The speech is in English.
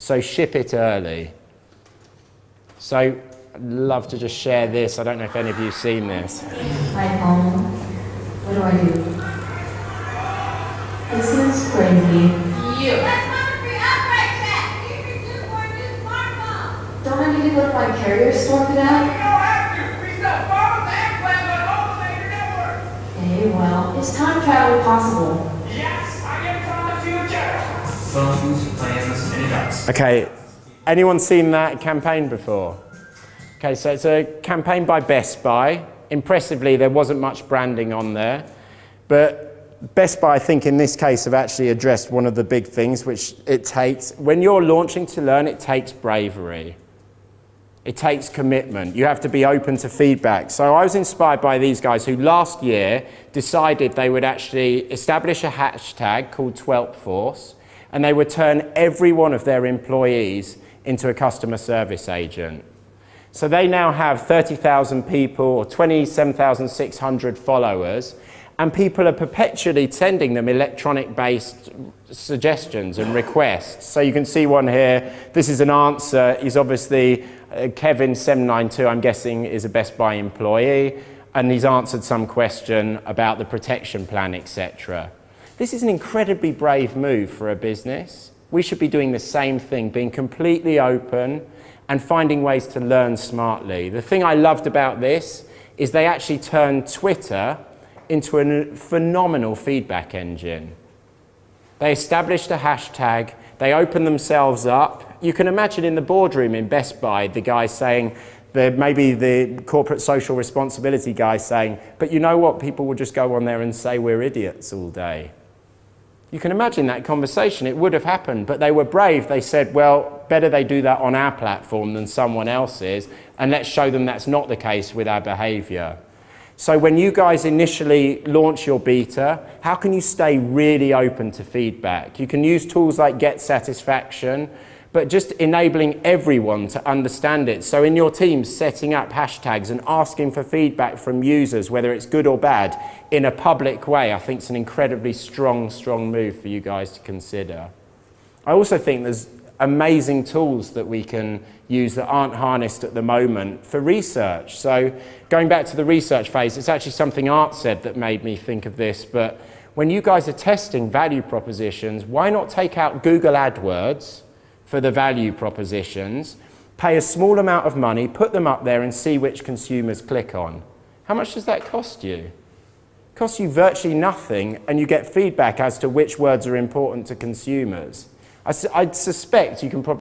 So ship it early. So I'd love to just share this. I don't know if any of you have seen this. Hi, Hulme. What do I do? This is crazy. You. Don't I need to go to my carrier store for that? You don't have to. We sell phones and plans on all the major networks. Okay, well, is time travel possible? Yes, I am from the future. Phones, plans, and events. Okay, anyone seen that campaign before? Okay, so it's a campaign by Best Buy. Impressively, there wasn't much branding on there, but Best Buy, I think in this case, have actually addressed one of the big things which it takes. When you're launching to learn, it takes bravery. It takes commitment. You have to be open to feedback. So I was inspired by these guys who last year decided they would actually establish a hashtag called #12force, and they would turn every one of their employees into a customer service agent. So they now have 30,000 people or 27,600 followers, and people are perpetually sending them electronic-based suggestions and requests. So you can see one here. This is an answer. He's obviously Kevin792, I'm guessing, is a Best Buy employee, and he's answered some question about the protection plan, etc. This is an incredibly brave move for a business. We should be doing the same thing, being completely open and finding ways to learn smartly. The thing I loved about this is they actually turned Twitter into a phenomenal feedback engine. They established a hashtag, they opened themselves up. You can imagine in the boardroom in Best Buy, the guy saying, maybe the corporate social responsibility guy saying, but you know what, people will just go on there and say we're idiots all day. You can imagine that conversation, it would have happened, but they were brave. They said, well, better they do that on our platform than someone else's, and let's show them that's not the case with our behavior. So when you guys initially launch your beta, how can you stay really open to feedback? You can use tools like Get Satisfaction, but just enabling everyone to understand it. So in your team, setting up hashtags and asking for feedback from users, whether it's good or bad, in a public way, I think it's an incredibly strong move for you guys to consider. I also think there's amazing tools that we can use that aren't harnessed at the moment for research. So going back to the research phase, it's actually something Art said that made me think of this, but when you guys are testing value propositions, why not take out Google AdWords for the value propositions, pay a small amount of money, put them up there and see which consumers click on? How much does that cost you? It costs you virtually nothing, and you get feedback as to which words are important to consumers. I suspect you can probably